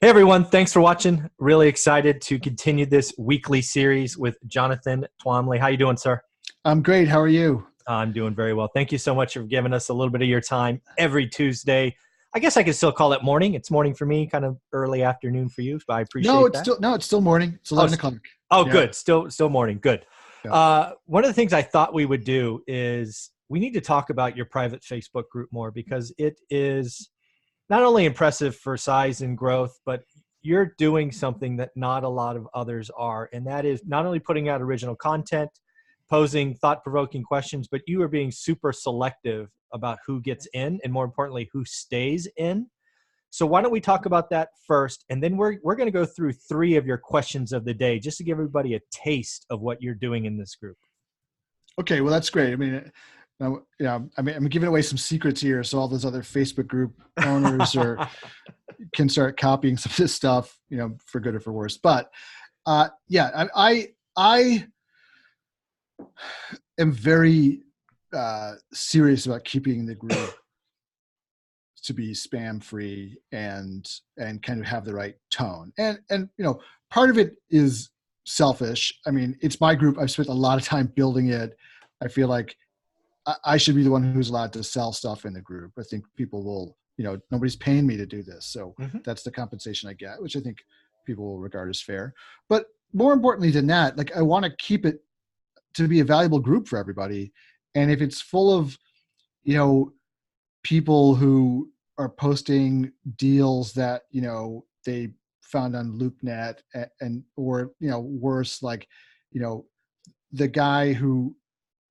Hey everyone, thanks for watching. Really excited to continue this weekly series with Jonathan Twomley. How you doing, sir? I'm great. How are you? I'm doing very well. Thank you so much for giving us a little bit of your time every Tuesday. I guess I could still call it morning. It's morning for me, kind of early afternoon for you, but I No, appreciate it's that. still morning. It's Oh, 11 o'clock. Yeah. good. Still morning. Good. Yeah. One of the things I thought we would do is we need to talk about your private Facebook group more because it is not only impressive for size and growth, but you're doing something that not a lot of others are. And that is not only putting out original content, posing thought-provoking questions, but you are being super selective about who gets in and more importantly, who stays in. So why don't we talk about that first? And then we're going to go through 3 of your questions of the day, just to give everybody a taste of what you're doing in this group. Okay. Well, that's great. I mean, I'm giving away some secrets here. So all those other Facebook group owners can start copying some of this stuff, for good or for worse. But I am very serious about keeping the group to be spam free and kind of have the right tone. And part of it is selfish. I mean, it's my group. I've spent a lot of time building it. I feel like I should be the one who's allowed to sell stuff in the group. I think people will, nobody's paying me to do this. So that's the compensation I get, which I think people will regard as fair. But more importantly than that, like I want to keep it to be a valuable group for everybody. And if it's full of, people who are posting deals that, they found on LoopNet or worse, like, the guy who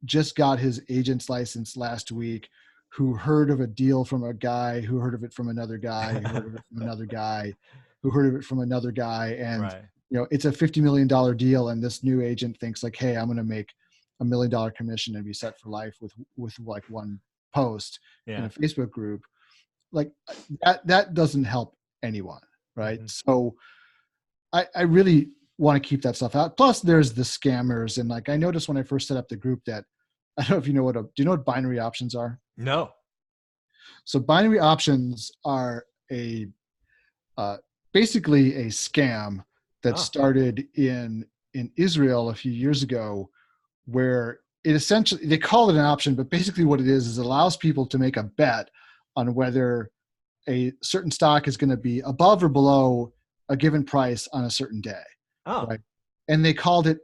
just got his agent's license last week, who heard of a deal from a guy, who heard of it from another guy, who heard of it from another guy, who heard of it from another guy. And, Right. It's a $50 million deal. And this new agent thinks like, hey, I'm going to make $1 million commission and be set for life with like one post in a Facebook group. Like that doesn't help anyone. Right. So I really want to keep that stuff out. Plus there's the scammers. And like, I noticed when I first set up the group that, I don't know if do you know what binary options are? No. So binary options are basically a scam that started in Israel a few years ago, where it essentially, they call it an option, but basically what it is it allows people to make a bet on whether a certain stock is going to be above or below a given price on a certain day. Right. And they called it,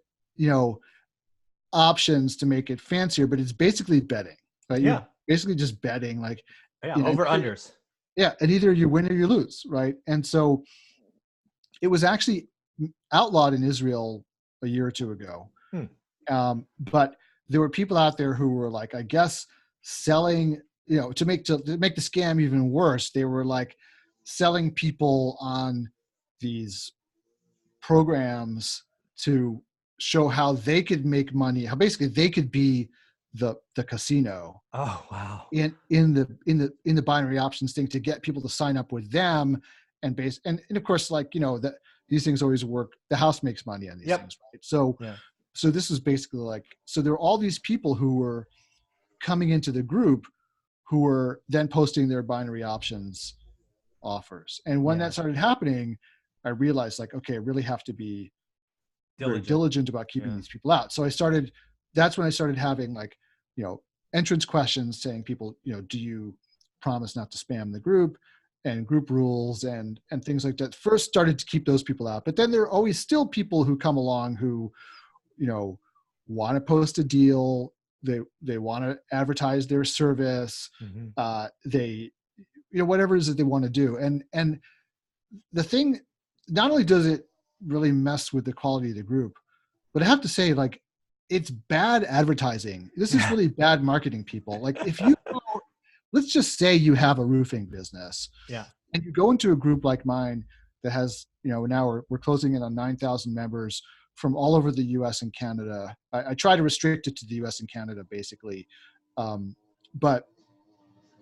options to make it fancier, but it's basically betting, right? Yeah. You're basically just betting, like, over unders. Yeah. And either you win or you lose. Right. And so it was actually outlawed in Israel a year or two ago. But there were people out there who were like, I guess selling, to make the scam even worse, they were like selling people on these programs to show how they could make money, how basically they could be the casino. Oh, wow. In the binary options thing, to get people to sign up with them and of course, like, that these things always work. The house makes money on these things, right? So this is basically like, so there are all these people who were coming into the group who were then posting their binary options offers. And when that started happening, I realized like, okay, I really have to be very diligent about keeping these people out. So that's when I started having like, entrance questions saying people, do you promise not to spam the group, and group rules and things like that. First started to keep those people out, but then there are always still people who come along who, want to post a deal. They want to advertise their service. They, whatever it is that they want to do. And the thing, not only does it really mess with the quality of the group, but I have to say, like, it's bad advertising. This is really bad marketing, people. Like, if you go, let's just say you have a roofing business, and you go into a group like mine that has, now we're closing in on 9,000 members from all over the US and Canada. I try to restrict it to the US and Canada, basically. But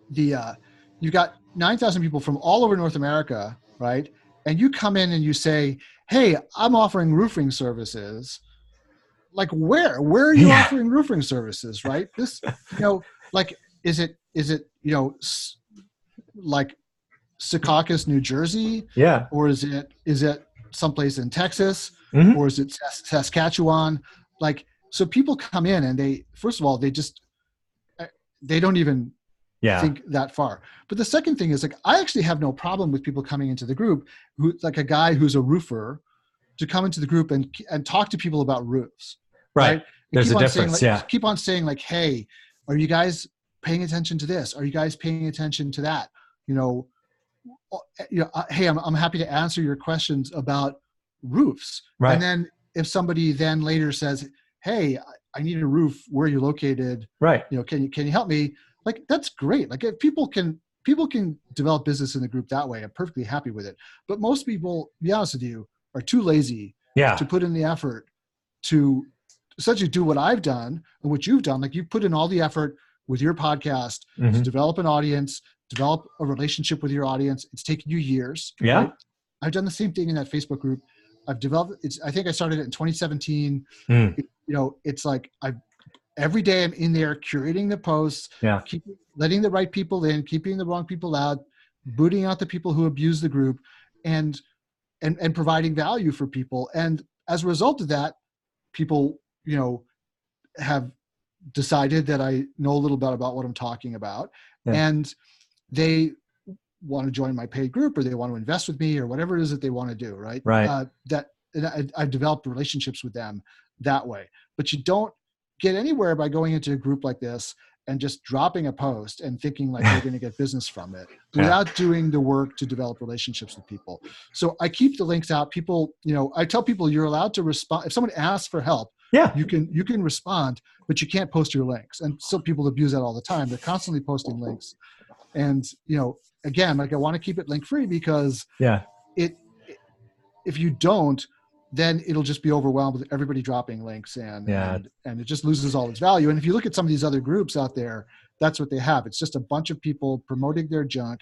you've got 9,000 people from all over North America, right? And you come in and you say, hey, I'm offering roofing services. Like, where are you offering roofing services, right? This, like, is it, like Secaucus, New Jersey? Yeah. Or is it someplace in Texas? Mm-hmm. Or is it Saskatchewan? Like, so people come in and they, first of all, they don't even think that far. But the second thing is, like, I actually have no problem with people coming into the group who, like a guy who's a roofer, to come into the group and talk to people about roofs. Right. And There's keep a on difference. saying, like, keep on saying, like, hey, are you guys paying attention to this? Are you guys paying attention to that? Hey, I'm happy to answer your questions about roofs. Right. And then if somebody then later says, hey, I need a roof, where are you located? Right. Can you help me? Like, that's great. Like, if people can develop business in the group that way, I'm perfectly happy with it. But most people, to be honest with you, are too lazy to put in the effort to essentially do what I've done and what you've done. Like, you've put in all the effort with your podcast to develop an audience, develop a relationship with your audience. It's taken you years. Yeah. Right? I've done the same thing in that Facebook group. I've developed, I think I started it in 2017. It's like every day I'm in there curating the posts, letting the right people in, keeping the wrong people out, booting out the people who abuse the group, and providing value for people. And as a result of that, people, have decided that I know a little bit about what I'm talking about, and they want to join my paid group, or they want to invest with me, or whatever it is that they want to do. Right. I've developed relationships with them that way. But you don't get anywhere by going into a group like this and just dropping a post and thinking like you're going to get business from it without doing the work to develop relationships with people. So I keep the links out. People, I tell people you're allowed to respond. If someone asks for help, you can respond, but you can't post your links. And so people abuse that all the time. They're constantly posting links. And, again, like, I want to keep it link free because if you don't, then it'll just be overwhelmed with everybody dropping links and it just loses all its value. And if you look at some of these other groups out there, that's what they have. It's just a bunch of people promoting their junk,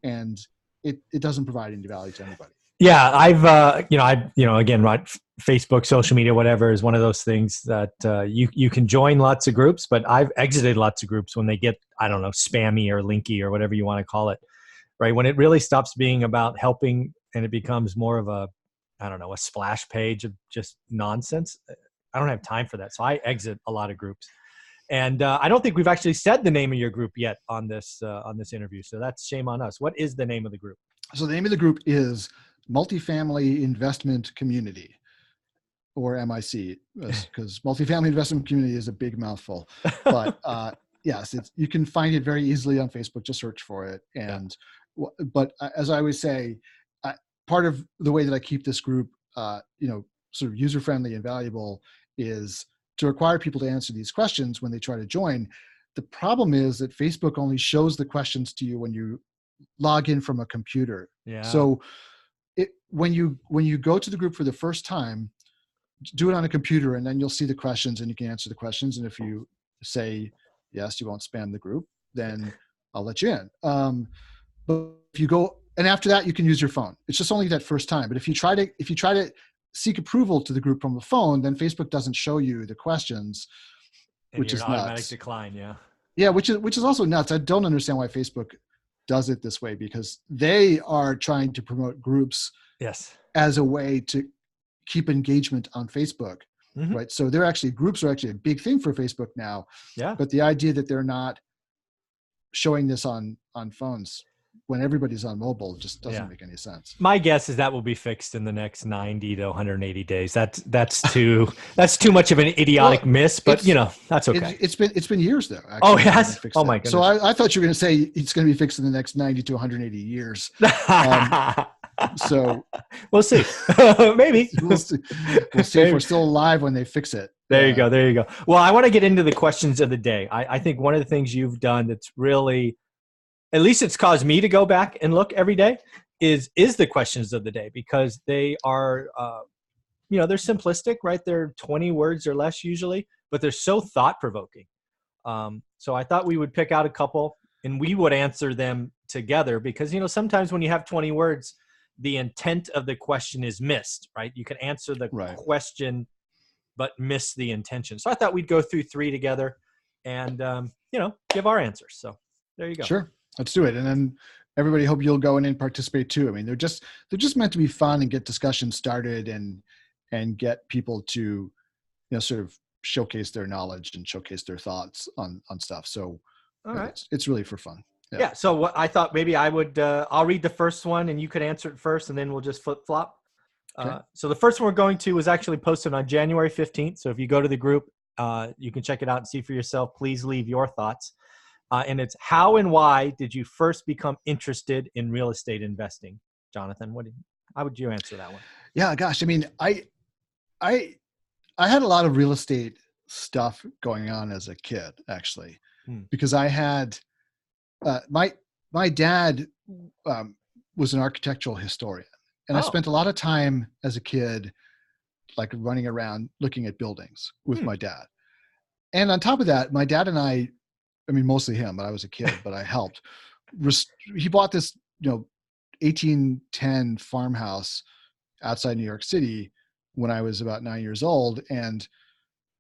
and it doesn't provide any value to anybody. Yeah. I've, again, right, Facebook, social media, whatever, is one of those things that you can join lots of groups, but I've exited lots of groups when they get, I don't know, spammy or linky or whatever you want to call it, right? When it really stops being about helping and it becomes more of a splash page of just nonsense. I don't have time for that. So I exit a lot of groups. And I don't think we've actually said the name of your group yet on this interview. So that's shame on us. What is the name of the group? So the name of the group is Multifamily Investment Community, or MIC, because Multifamily Investment Community is a big mouthful. But yes, you can find it very easily on Facebook. Just search for it. But as I always say, part of the way that I keep this group, sort of user-friendly and valuable, is to require people to answer these questions when they try to join. The problem is that Facebook only shows the questions to you when you log in from a computer. Yeah. So when you go to the group for the first time, do it on a computer, and then you'll see the questions and you can answer the questions. And if you say yes, you won't spam the group, then I'll let you in. But if you go, and after that, you can use your phone. It's just only that first time. But if you try to seek approval to the group from the phone, then Facebook doesn't show you the questions, which is nuts. Automatic decline, yeah. Yeah, which is also nuts. I don't understand why Facebook does it this way, because they are trying to promote groups as a way to keep engagement on Facebook, right? So groups are actually a big thing for Facebook now. Yeah. But the idea that they're not showing this on phones when everybody's on mobile just doesn't make any sense. My guess is that will be fixed in the next 90 to 180 days. That's too much of an idiotic miss, but that's okay. It's been years though. Actually, oh, yes. Oh my goodness. So I thought you were going to say it's going to be fixed in the next 90 to 180 years. So we'll see. Maybe we'll see if we're still alive when they fix it. There you go. Well, I want to get into the questions of the day. I think one of the things you've done that's really, at least it's caused me to go back and look every day, is the questions of the day, because they are, they're simplistic, right? They're 20 words or less usually, but they're so thought-provoking. So I thought we would pick out a couple and we would answer them together, because, sometimes when you have 20 words, the intent of the question is missed, right? You can answer the question, but miss the intention. So I thought we'd go through 3 together and, give our answers. So there you go. Sure. Let's do it. And then everybody hope you'll go in and participate too. I mean, they're just meant to be fun and get discussions started and get people to, you know, sort of showcase their knowledge and showcase their thoughts on stuff. So All right. it's really for fun. Yeah. So what I thought maybe I would, I'll read the first one and you could answer it first, and then we'll just flip flop. Okay. So the first one we're going to was actually posted on January 15th. So if you go to the group, you can check it out and see for yourself. Please leave your thoughts. And it's, how and why did you first become interested in real estate investing? Jonathan, how would you answer that one? Yeah, gosh. I mean, I had a lot of real estate stuff going on as a kid, actually, because I had, my dad was an architectural historian. And I spent a lot of time as a kid, like running around looking at buildings with my dad. And on top of that, my dad and I mean, mostly him, but I was a kid, but I helped. He bought this, 1810 farmhouse outside New York City when I was about 9 years old. And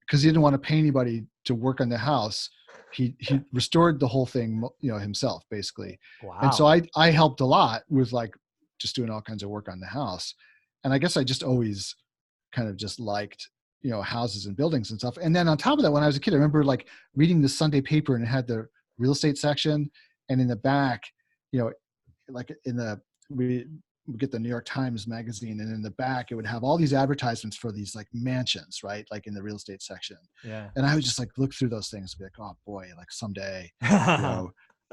because he didn't want to pay anybody to work on the house, he restored the whole thing, himself, basically. Wow. And so I helped a lot with like just doing all kinds of work on the house. And I guess I just always kind of just liked, houses and buildings and stuff. And then on top of that, when I was a kid, I remember like reading the Sunday paper, and it had the real estate section. And in the back, like we get the New York Times magazine, and in the back, it would have all these advertisements for these like mansions, right? Like in the real estate section. Yeah. And I would just like look through those things and be like, oh boy, like someday, I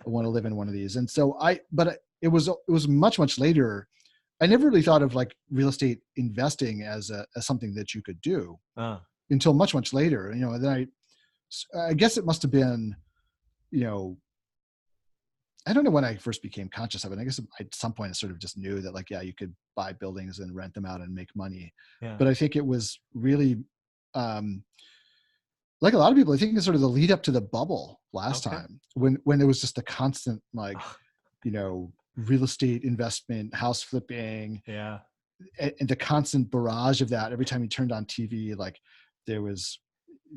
want to live in one of these. And so but it was much, much later. I never really thought of like real estate investing as something that you could do until much, much later. And then I guess it must have been, I don't know when I first became conscious of it. I guess at some point I sort of just knew that like, yeah, you could buy buildings and rent them out and make money. Yeah. But I think it was really, like a lot of people, I think it's sort of the lead up to the bubble last time when there was just a constant like, real estate investment, house flipping, and the constant barrage of that. Every time you turned on TV, like there was,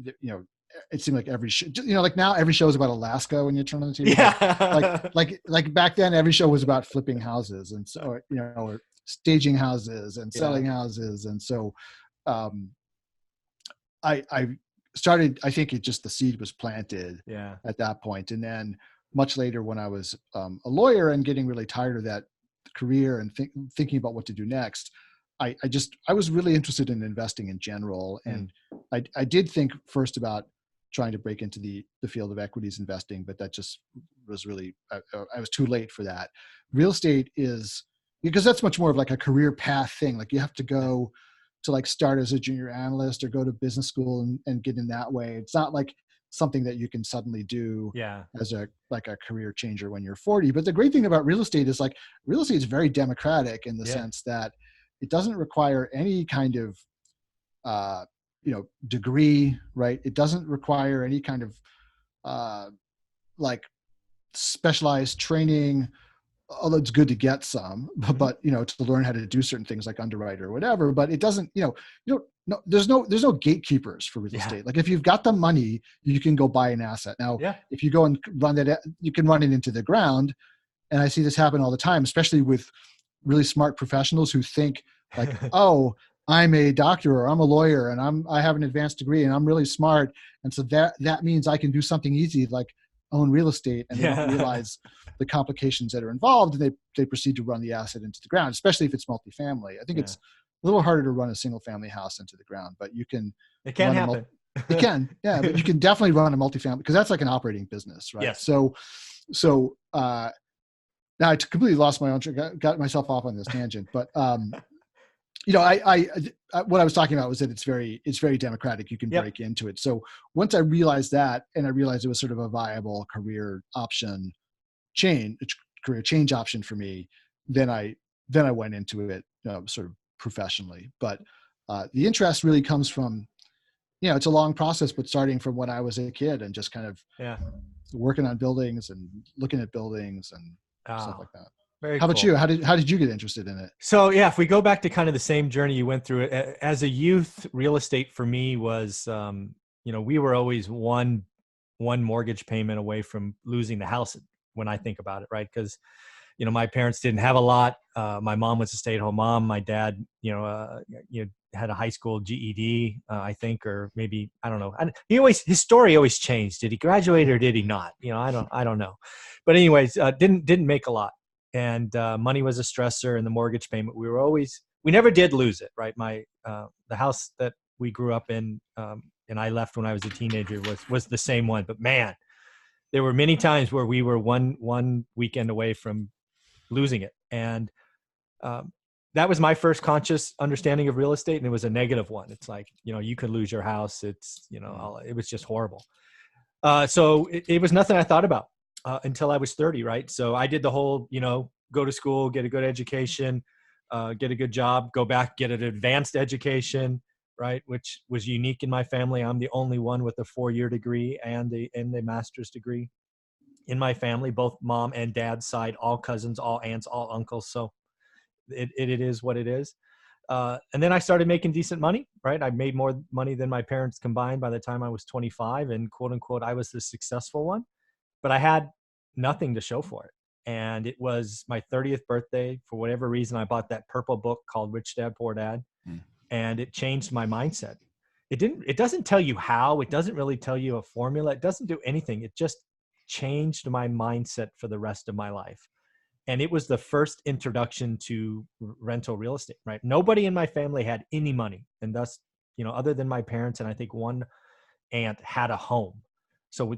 it seemed like every show, like now every show is about Alaska when you turn on the TV. Yeah. Like back then, every show was about flipping houses, and so, or staging houses and selling houses. And so, I started, I think the seed was planted at that point. And then much later, when I was a lawyer and getting really tired of that career and thinking about what to do next, I was really interested in investing in general. And I did think first about trying to break into the field of equities investing, but that just was really, I was too late for that. Real estate is, because that's much more of like a career path thing. Like you have to go to like start as a junior analyst or go to business school and get in that way. It's not like something that you can suddenly do as a career changer when you're 40. But the great thing about real estate is like real estate is very democratic in the sense that it doesn't require any kind of, degree, right? It doesn't require any kind of like specialized training, although it's good to get some, but to learn how to do certain things like underwrite or whatever. But it doesn't, there's no gatekeepers for real estate. Like if you've got the money, you can go buy an asset. Now, if you go and run that, you can run it into the ground. And I see this happen all the time, especially with really smart professionals who think like, oh, I'm a doctor or I'm a lawyer and I have an advanced degree and I'm really smart. And so that means I can do something easy like own real estate, and they don't realize the complications that are involved, and they proceed to run the asset into the ground, especially if it's multifamily. I think it's a little harder to run a single family house into the ground, but you can. It can happen. It can, but you can definitely run a multifamily because that's like an operating business, right? Yes. So now I completely lost my own train, got myself off on this tangent, but I what I was talking about was that it's very democratic. You can break into it. So once I realized that, and I realized it was sort of a viable career change option for me, then I went into it sort of professionally. But the interest really comes from, it's a long process, but starting from when I was a kid and just kind of working on buildings and looking at buildings and stuff like that. How about you? How did you get interested in it? So if we go back to kind of the same journey you went through, as a youth, real estate for me was, we were always one mortgage payment away from losing the house when I think about it, right? Because, my parents didn't have a lot. My mom was a stay-at-home mom. My dad, had a high school GED, I think, or maybe, I don't know. His story always changed. Did he graduate or did he not? I don't know. But anyways, didn't make a lot, and money was a stressor, and the mortgage payment. We never did lose it, right? The house that we grew up in, and I left when I was a teenager was the same one. But man, there were many times where we were one weekend away from losing it. And that was my first conscious understanding of real estate. And it was a negative one. It's like, you could lose your house. It's, it was just horrible. So it was nothing I thought about until I was 30, right? So I did the whole, go to school, get a good education, get a good job, go back, get an advanced education, right? Which was unique in my family. I'm the only one with a 4-year degree and a master's degree in my family, both mom and dad's side, all cousins, all aunts, all uncles. So it is what it is. And then I started making decent money, right? I made more money than my parents combined by the time I was 25, and quote unquote, I was the successful one, but I had nothing to show for it. And it was my 30th birthday. For whatever reason, I bought that purple book called Rich Dad, Poor Dad. And it changed my mindset. It doesn't tell you how, it doesn't really tell you a formula. It doesn't do anything. It just changed my mindset for the rest of my life. And it was the first introduction to rental real estate, right? Nobody in my family had any money. And thus, other than my parents, and I think one aunt had a home. So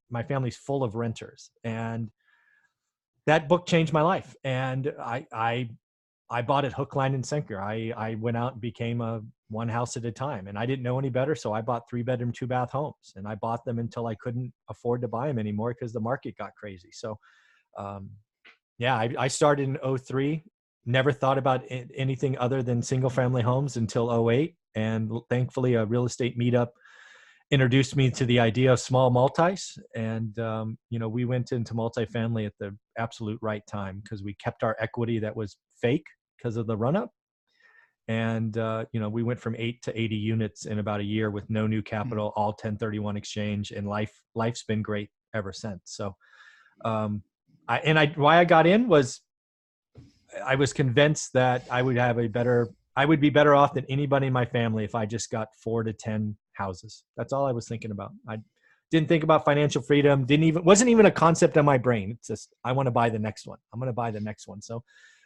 my family's full of renters. And that book changed my life. And I bought it hook, line, and sinker. I went out and became a one house at a time, and I didn't know any better. So I bought 3-bedroom, 2-bath homes, and I bought them until I couldn't afford to buy them anymore because the market got crazy. So, I started in 2003, never thought about anything other than single family homes until 2008. And thankfully a real estate meetup introduced me to the idea of small multis. And, we went into multifamily at the absolute right time because we kept our equity that was fake because of the run up. And, we went from 8 to 80 units in about a year with no new capital, all 1031 exchange, and life's been great ever since. So, why I got in was I was convinced that I would be better off than anybody in my family if I just got 4 to 10 houses. That's all I was thinking about. I didn't think about financial freedom. Wasn't even a concept in my brain. It's just, I want to buy the next one. I'm going to buy the next one. So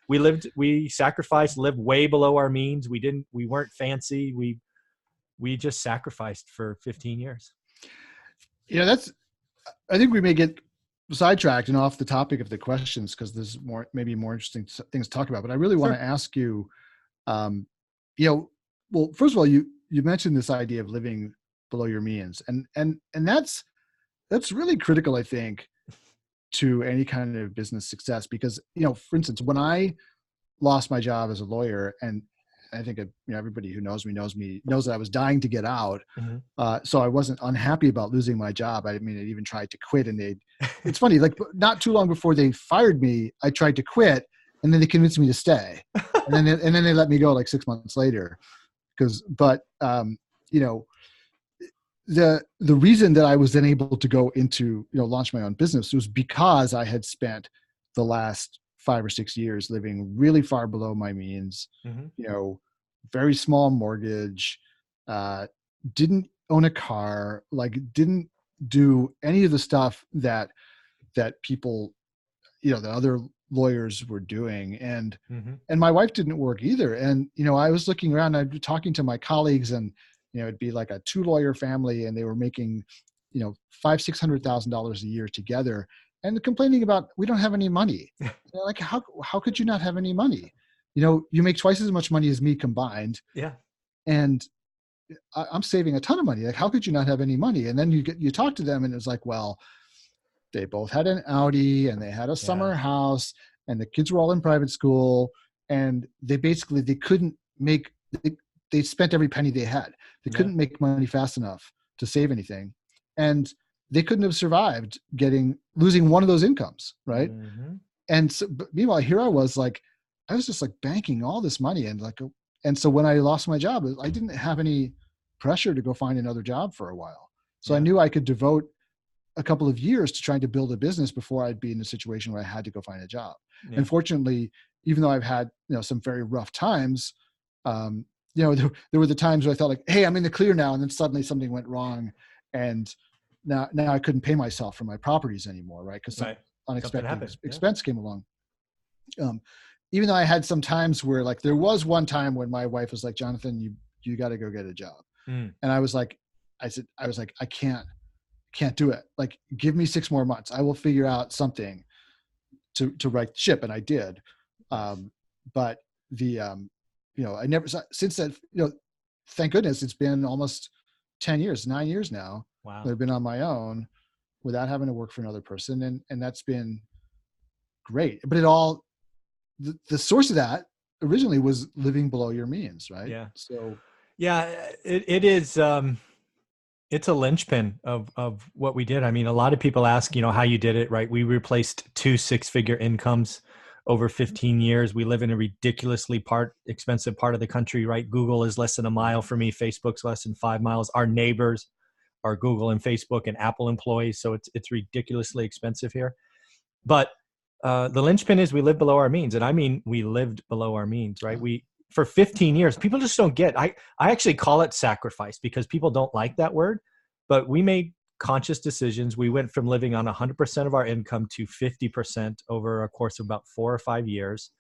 we sacrificed, lived way below our means. We weren't fancy. We just sacrificed for 15 years. I think we may get sidetracked and off the topic of the questions because there's maybe more interesting things to talk about, but I really want to ask you, well, first of all, you mentioned this idea of living below your means, and that's really critical, I think, to any kind of business success, because, for instance, when I lost my job as a lawyer, and I think everybody who knows me knows that I was dying to get out. So I wasn't unhappy about losing my job. I even tried to quit, and it's funny, like not too long before they fired me, I tried to quit, and then they convinced me to stay. and then they let me go like 6 months later. The reason that I was then able to go into, launch my own business was because I had spent the last 5 or 6 years living really far below my means, very small mortgage, didn't own a car, didn't do any of the stuff that people, that other lawyers were doing. And my wife didn't work either. And, I was looking around, I'd be talking to my colleagues, and, it'd be like a 2-lawyer family, and they were making, $500,000-$600,000 a year together, and complaining about, we don't have any money. Like, how could you not have any money? You make twice as much money as me combined. Yeah. And I'm saving a ton of money. Like, how could you not have any money? And then you talk to them, and it's like, well, they both had an Audi, and they had a summer house, and the kids were all in private school, and they couldn't make, they spent every penny they had. They couldn't make money fast enough to save anything. And they couldn't have survived losing one of those incomes. Right. And so, but meanwhile, here I was just like banking all this money, and so when I lost my job, I didn't have any pressure to go find another job for a while. So I knew I could devote a couple of years to trying to build a business before I'd be in a situation where I had to go find a job. Yeah. And fortunately, even though I've had, some very rough times, there were the times where I felt like, hey, I'm in the clear now. And then suddenly something went wrong. And now I couldn't pay myself for my properties anymore. Right. Because some unexpected expense came along. Even though I had some times where like, there was one time when my wife was like, Jonathan, you got to go get a job. And I was like, I can't do it. Like, give me 6 more months. I will figure out something to right the ship. And I did. But I never, since then, thank goodness it's been almost 9 years now. Wow. I've been on my own without having to work for another person. And that's been great. But the source of that originally was living below your means. Right. Yeah. So yeah, it is, it's a linchpin of what we did. I mean, a lot of people ask, how you did it, right? We replaced 2 6-figure incomes over 15 years. We live in a ridiculously expensive part of the country, right? Google is less than a mile for me. Facebook's less than 5 miles. Our neighbors are Google and Facebook and Apple employees. So it's ridiculously expensive here. But the linchpin is we live below our means. And I mean, we lived below our means, right? For 15 years, people just don't get, I actually call it sacrifice because people don't like that word, but we made conscious decisions. We went from living on 100% of our income to 50% over a course of about 4 or 5 years,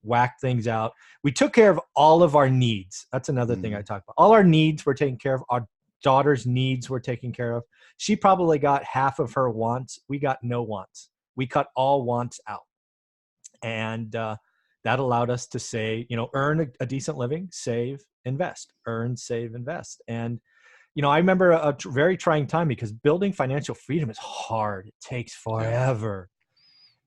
whacked things out. We took care of all of our needs. That's another thing I talk about. All our needs were taken care of. Our daughter's needs were taken care of. She probably got half of her wants. We got no wants. We cut all wants out. And, that allowed us to say, earn a decent living, save, invest, earn, save, invest. And, I remember a very trying time because building financial freedom is hard. It takes forever.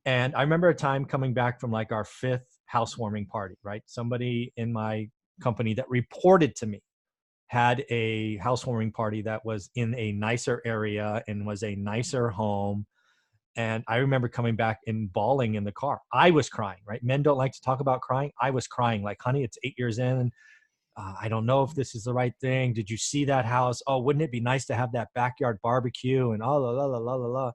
And I remember a time coming back from like our 5th housewarming party, right? Somebody in my company that reported to me had a housewarming party that was in a nicer area and was a nicer home. And I remember coming back and bawling in the car. I was crying, right? Men don't like to talk about crying. I was crying like, honey, it's 8 years in. I don't know if this is the right thing. Did you see that house? Oh, wouldn't it be nice to have that backyard barbecue and la, la, la, la, la, la.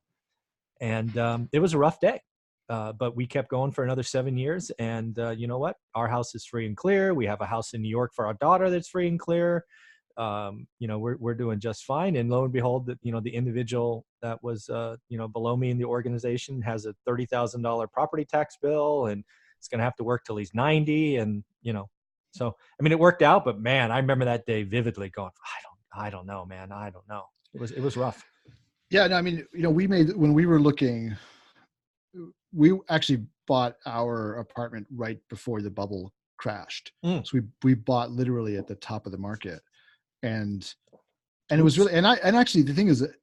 And it was a rough day. But we kept going for another 7 years. And you know what? Our house is free and clear. We have a house in New York for our daughter that's free and clear. We're doing just fine. And lo and behold, the individual that was, below me in the organization has a $30,000 property tax bill and it's going to have to work till he's 90. And, so, I mean, it worked out, but man, I remember that day vividly going, I don't know, man. I don't know. It was rough. Yeah. No, I mean, when we were looking, we actually bought our apartment right before the bubble crashed. So we bought literally at the top of the market. And it was really, and actually the thing is that,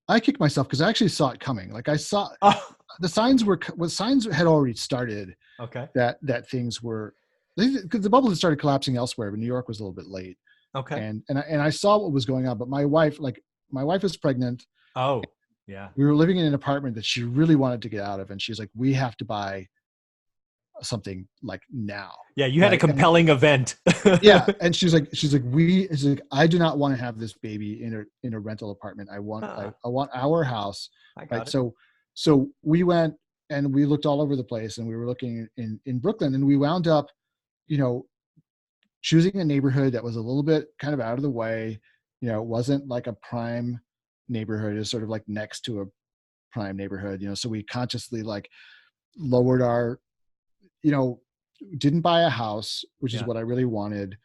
I kicked myself because I actually saw it coming. Like I saw the signs had already started. Okay. That things were, because the bubble had started collapsing elsewhere, but New York was a little bit late. Okay. And I saw what was going on, but my wife was pregnant. Oh, yeah. We were living in an apartment that she really wanted to get out of. And she's like, we have to buy something like now. Yeah. You had a compelling event. Yeah. And she's like, I do not want to have this baby in a rental apartment. I want our house. Right. So we went and we looked all over the place and we were looking in Brooklyn and we wound up, choosing a neighborhood that was a little bit kind of out of the way. It wasn't like a prime neighborhood. It was sort of like next to a prime neighborhood, so we consciously like lowered our, didn't buy a house, which is what I really wanted.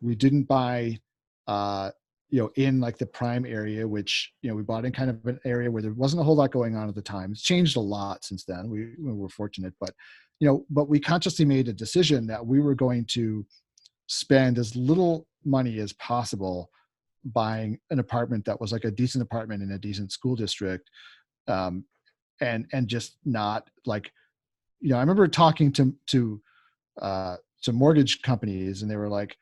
We didn't buy, in like the prime area, which, we bought in kind of an area where there wasn't a whole lot going on at the time. It's changed a lot since then. We were fortunate, but we consciously made a decision that we were going to spend as little money as possible buying an apartment that was like a decent apartment in a decent school district. And just not like, I remember talking to mortgage companies and they were like,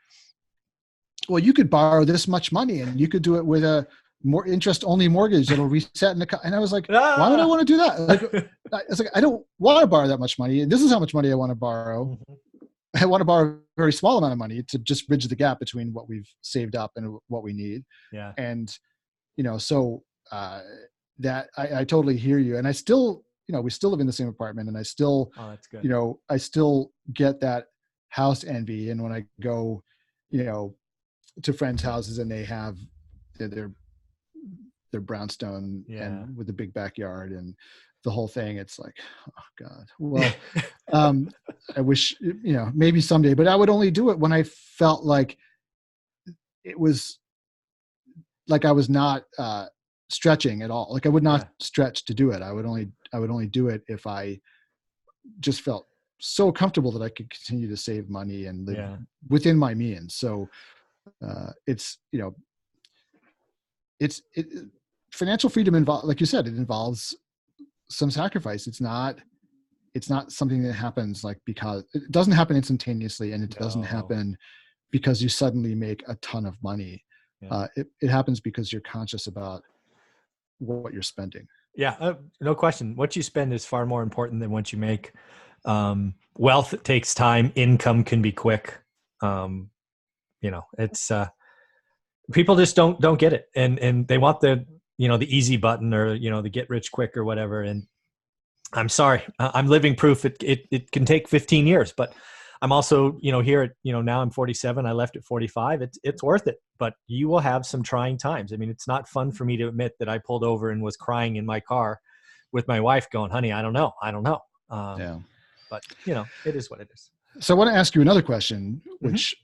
well, you could borrow this much money and you could do it with a more interest only mortgage that'll reset and I was like, why would I want to do that? Like, it's like, I don't want to borrow that much money. This is how much money I want to borrow. Mm-hmm. I want to borrow a very small amount of money to just bridge the gap between what we've saved up and what we need. Yeah. And, so that I totally hear you. And I still, we still live in the same apartment, and I still, Oh, that's good. I still get that house envy. And when I go, to friends' houses and they have their brownstone and with the big backyard and the whole thing, it's like, oh God, well, I wish, maybe someday, but I would only do it when I felt like it was like I was not stretching at all. Like I would not stretch to do it. I would only do it if I just felt so comfortable that I could continue to save money and live within my means. So it's, financial freedom involves, like you said, it involves some sacrifice. It's not something that happens because it doesn't happen instantaneously, and it doesn't happen because you suddenly make a ton of money. It happens because you're conscious about what you're spending. Yeah, no question. What you spend is far more important than what you make. Wealth takes time. Income can be quick. It's people just don't get it, and they want the easy button, or the get rich quick or whatever. And I'm sorry, I'm living proof. It can take 15 years, but I'm also here at now I'm 47. I left at 45. It's worth it, but you will have some trying times. I mean, it's not fun for me to admit that I pulled over and was crying in my car with my wife, going, "Honey, I don't know." But it is what it is. So I want to ask you another question, which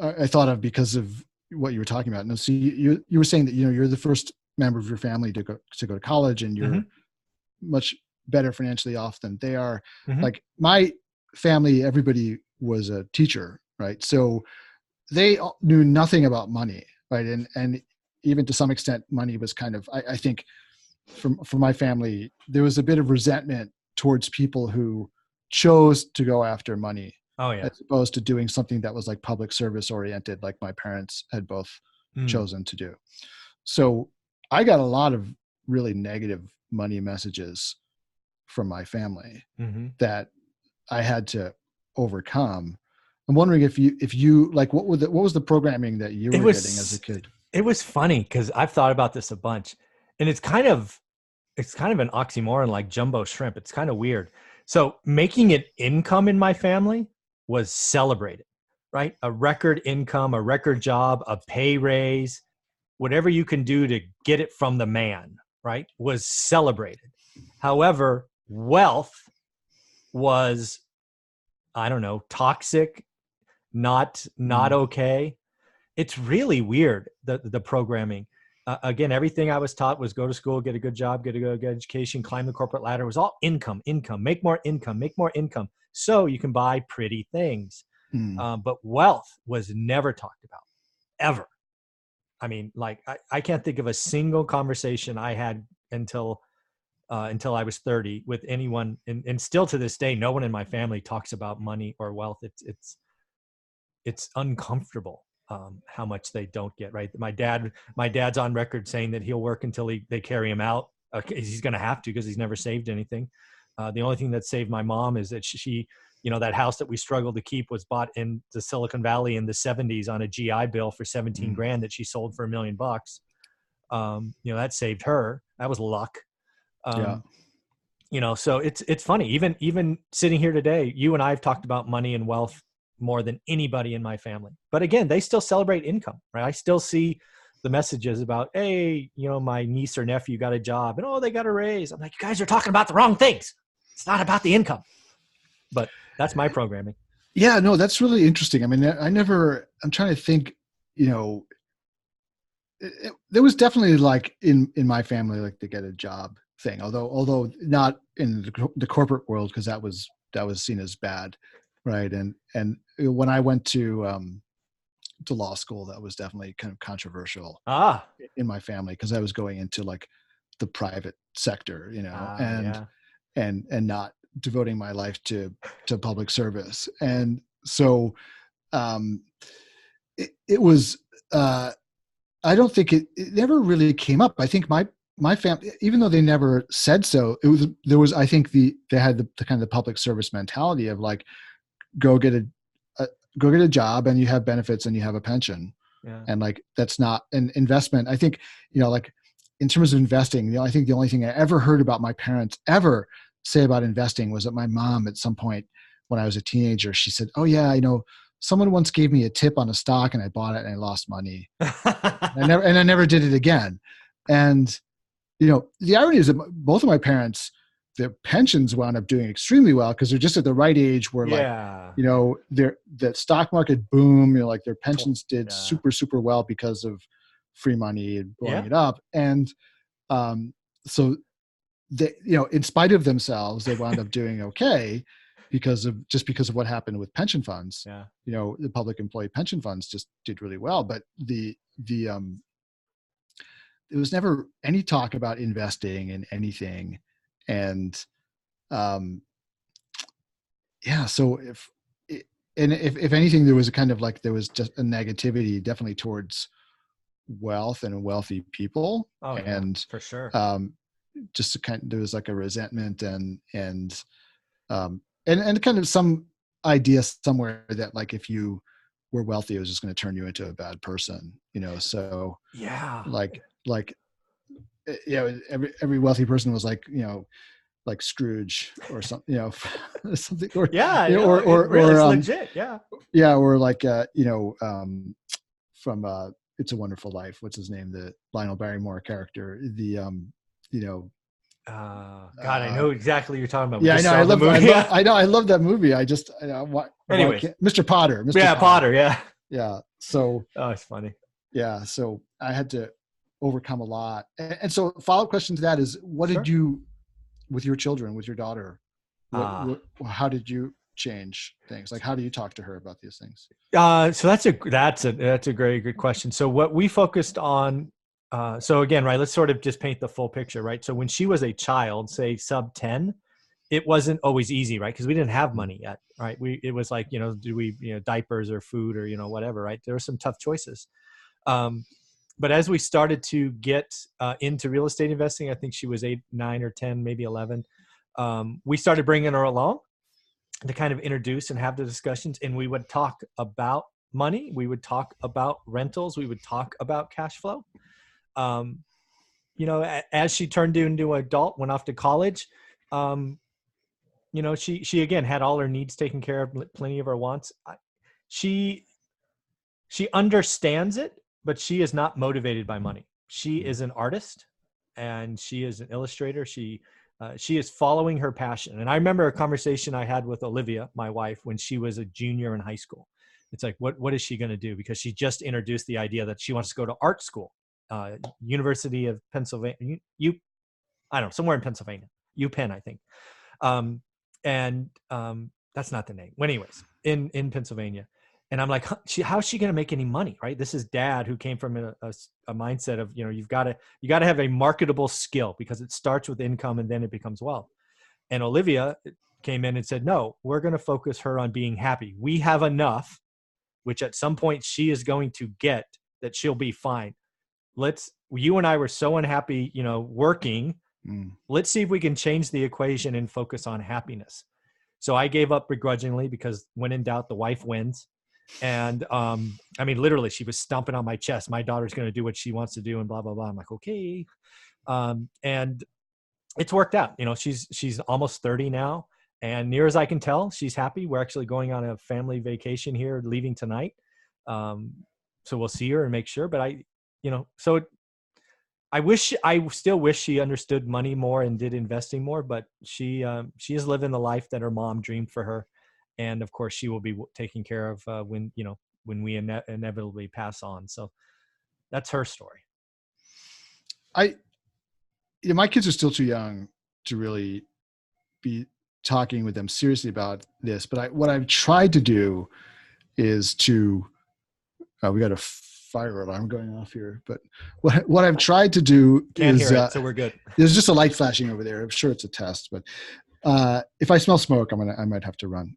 I thought of because of what you were talking about. And so you were saying that you're the first member of your family to go to college, and you're much better financially off than they are. Like my family, everybody was a teacher, right? So they knew nothing about money, right? And even to some extent, money was kind of, I think, from my family, there was a bit of resentment towards people who chose to go after money. Oh, yeah. As opposed to doing something that was like public service oriented, like my parents had both chosen to do. So I got a lot of really negative money messages from my family that I had to overcome. I'm wondering if you like, what was the programming that you were getting as a kid? It was funny because I've thought about this a bunch, and it's kind of an oxymoron, like jumbo shrimp. It's kind of weird. So making an income in my family was celebrated, right? A record income, a record job, a pay raise, whatever you can do to get it from the man, right, was celebrated. However, wealth was, I don't know, toxic, not okay. It's really weird, the programming. Again, everything I was taught was go to school, get a good job, get a good education, climb the corporate ladder. It was all income, make more income, so you can buy pretty things. But wealth was never talked about, ever. I mean, like, I can't think of a single conversation I had until I was 30 with anyone, and still to this day, no one in my family talks about money or wealth. It's uncomfortable. How much they don't get, right? My dad's on record saying that he'll work until they carry him out. He's going to have to, because he's never saved anything. The only thing that saved my mom is that she that house that we struggled to keep was bought in the Silicon Valley in the 70s on a GI Bill for 17 grand that she sold for $1 million. That saved her. That was luck. So it's funny. Even sitting here today, you and I have talked about money and wealth more than anybody in my family. But again, they still celebrate income, right? I still see the messages about, hey, my niece or nephew got a job and, oh, they got a raise. I'm like, you guys are talking about the wrong things. It's not about the income. But that's my programming. Yeah, no, that's really interesting. I mean, I'm trying to think, there was definitely like in my family, like to get a job thing, although not in the corporate world, because that was seen as bad. Right. And when I went to law school, that was definitely kind of controversial in my family, because I was going into like the private sector, and not devoting my life to public service. And so it was, I don't think it never really came up. I think my family, even though they never said so, I think they had the kind of the public service mentality of like, go get a job and you have benefits and you have a pension. And like, that's not an investment. I think, like in terms of investing, I think the only thing I ever heard about my parents ever say about investing was that my mom at some point when I was a teenager, she said, "Oh yeah, someone once gave me a tip on a stock and I bought it and I lost money. And I never did it again." And, the irony is that both of my parents, their pensions wound up doing extremely well because they're just at the right age where the stock market boom, like their pensions did super, super well because of free money and blowing it up. And so they, in spite of themselves, they wound up doing okay because of what happened with pension funds. Yeah. The public employee pension funds just did really well, but there was never any talk about investing in anything. And so if anything, there was a kind of like, there was just a negativity definitely towards wealth and wealthy people. Oh, yeah, and for sure. Just there was like a resentment and kind of some idea somewhere that like, if you were wealthy, it was just going to turn you into a bad person, so every wealthy person was like, like Scrooge or something, something, or legit. Or like from It's a Wonderful Life. What's his name? The Lionel Barrymore character. God, I know exactly what you're talking about. Yeah, I know. I love that movie. Anyways, Mr. Potter. Potter. Yeah. Yeah. So. Oh, it's funny. Yeah. So I had to overcome a lot. And so follow-up question to that is, what did you, with your children, with your daughter, how did you change things? Like, how do you talk to her about these things? So that's a very good question. So what we focused on, so again, right, let's sort of just paint the full picture, right? So when she was a child, say sub 10, it wasn't always easy, right? Because we didn't have money yet, right? It was like, do we, diapers or food or, whatever, right? There were some tough choices. But as we started to get into real estate investing, I think she was 8, 9 or 10, maybe 11. We started bringing her along to kind of introduce and have the discussions. And we would talk about money. We would talk about rentals. We would talk about cash flow. As she turned into an adult, went off to college, she again had all her needs taken care of, plenty of her wants. She understands it, but she is not motivated by money. She is an artist and she is an illustrator. She is following her passion. And I remember a conversation I had with Olivia, my wife, when she was a junior in high school. It's like, what is she going to do? Because she just introduced the idea that she wants to go to art school, University of Pennsylvania, I don't know, somewhere in Pennsylvania, UPenn, I think. That's not the name. Well, anyways, in Pennsylvania. And I'm like, how's she going to make any money, right? This is dad who came from a mindset of, you've got to have a marketable skill because it starts with income and then it becomes wealth. And Olivia came in and said, no, we're going to focus her on being happy. We have enough, which at some point she is going to get, that she'll be fine. You and I were so unhappy, working. Let's see if we can change the equation and focus on happiness. So I gave up begrudgingly because when in doubt, the wife wins. And literally she was stomping on my chest. My daughter's going to do what she wants to do and blah, blah, blah. I'm like, okay. And it's worked out. She's almost 30 now. And near as I can tell, she's happy. We're actually going on a family vacation here, leaving tonight. So we'll see her and make sure. But I still wish she understood money more and did investing more, but she is living the life that her mom dreamed for her. And of course she will be taken care of when we inevitably pass on. So that's her story. My kids are still too young to really be talking with them seriously about this, but what I've tried to do is to, we got a fire alarm going off here, but what I've tried to do Can't is, hear it, so we're good. There's just a light flashing over there. I'm sure it's a test, but if I smell smoke, I might have to run.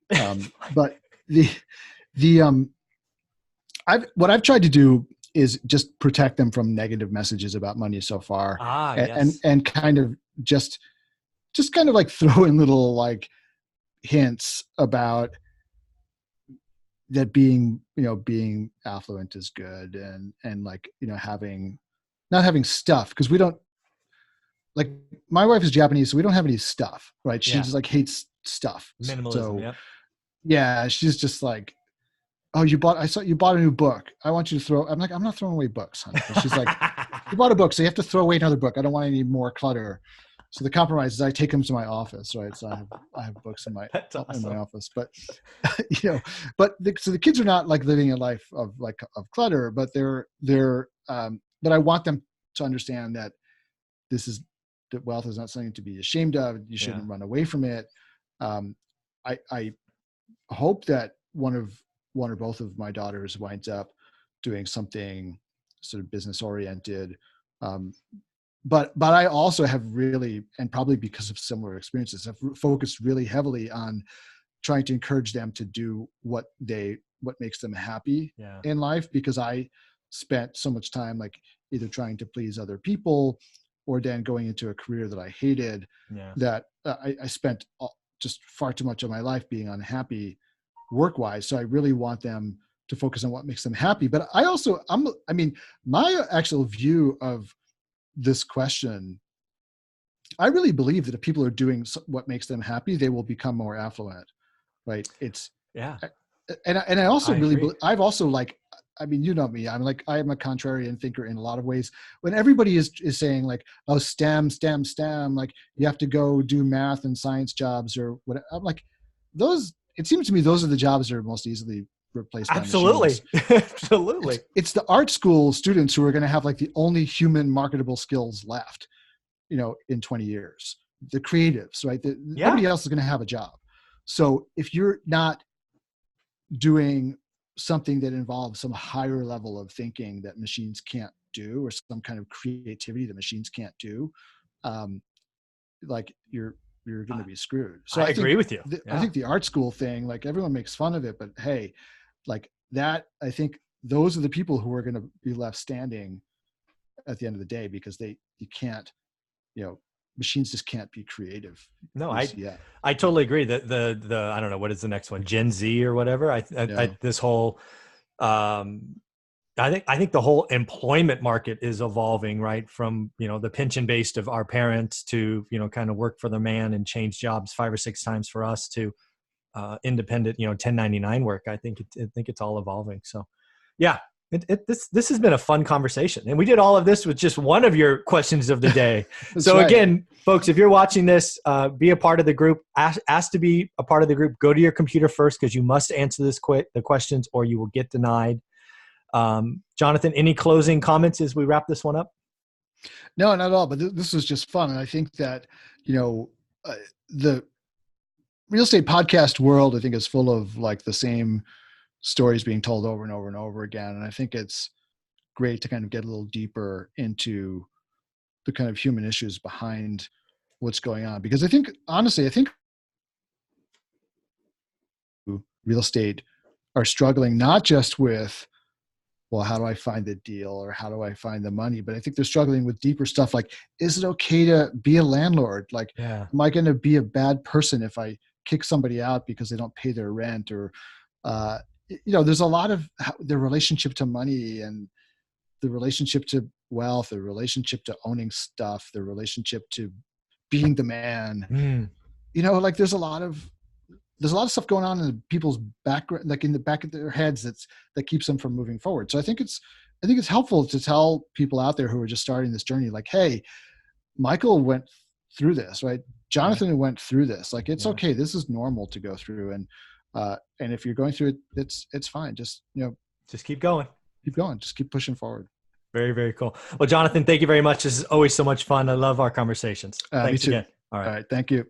But what I've tried to do is just protect them from negative messages about money so far. Yes. And kind of just kind of like throw in little like hints about that being affluent is good and like, not having stuff, because we don't like my wife is Japanese, so we don't have any stuff, right? She Yeah. just like hates stuff. Minimalism. So Yeah. yeah, she's just like, oh, I saw you bought a new book. I want you to throw. I'm like, I'm not throwing away books, honey. But she's like, you bought a book, so you have to throw away another book. I don't want any more clutter. So the compromise is I take them to my office, right? So I have books in my office, but so the kids are not like living a life of clutter, but but I want them to understand that that wealth is not something to be ashamed of. You shouldn't run away from it. I hope that one or both of my daughters winds up doing something sort of business oriented. But I also have really, and probably because of similar experiences, have focused really heavily on trying to encourage them to do what makes them happy in life, because I spent so much time like either trying to please other people or then going into a career that I hated, that I spent just far too much of my life being unhappy work-wise. So I really want them to focus on what makes them happy. But my actual view of this question, I really believe that if people are doing what makes them happy, they will become more affluent, right? And I also really believe, I've also you know me, I am a contrarian thinker in a lot of ways. When everybody is saying like, oh, STEM, like you have to go do math and science jobs or what, I'm like, it seems to me those are the jobs that are most easily replaced by machines. Absolutely. It's the art school students who are going to have like the only human marketable skills left, in 20 years, the creatives, right? Nobody else is going to have a job. So if you're not doing something that involves some higher level of thinking that machines can't do, or some kind of creativity that machines can't do, like you're going to be screwed. So I agree with you. I think the art school thing, like everyone makes fun of it, but hey, like that, I think those are the people who are going to be left standing at the end of the day, because you can't, machines just can't be creative. No, I totally agree. The I don't know, what is the next one, Gen Z or whatever. This whole I think the whole employment market is evolving, right? From, the pension based of our parents to, kind of work for the man and change jobs 5 or 6 times for us to independent, 1099 work. I think it's all evolving. So yeah, this has been a fun conversation, and we did all of this with just one of your questions of the day. So again, folks, if you're watching this, be a part of the group. Ask to be a part of the group. Go to your computer first, because you must answer the questions or you will get denied. Jonathan, any closing comments as we wrap this one up? No, not at all. But this was just fun, and I think that the real estate podcast world, I think, is full of like the same stories being told over and over and over again. And I think it's great to kind of get a little deeper into the kind of human issues behind what's going on. Because I think, honestly, real estate are struggling not just with, well, how do I find the deal or how do I find the money? But I think they're struggling with deeper stuff like, is it okay to be a landlord? Like, am I going to be a bad person if I kick somebody out because they don't pay their rent? Or, there's a lot of the relationship to money and the relationship to wealth, the relationship to owning stuff, the relationship to being the man. Like there's a lot of stuff going on in people's background, like in the back of their heads, that keeps them from moving forward. So I think it's helpful to tell people out there who are just starting this journey, like, hey, Michael went through this, right? Jonathan went through this. Like, it's okay. This is normal to go through. And if you're going through it, it's fine. Just keep going. Just keep pushing forward. Very, very cool. Well, Jonathan, thank you very much. This is always so much fun. I love our conversations. Thanks again. All right. Thank you.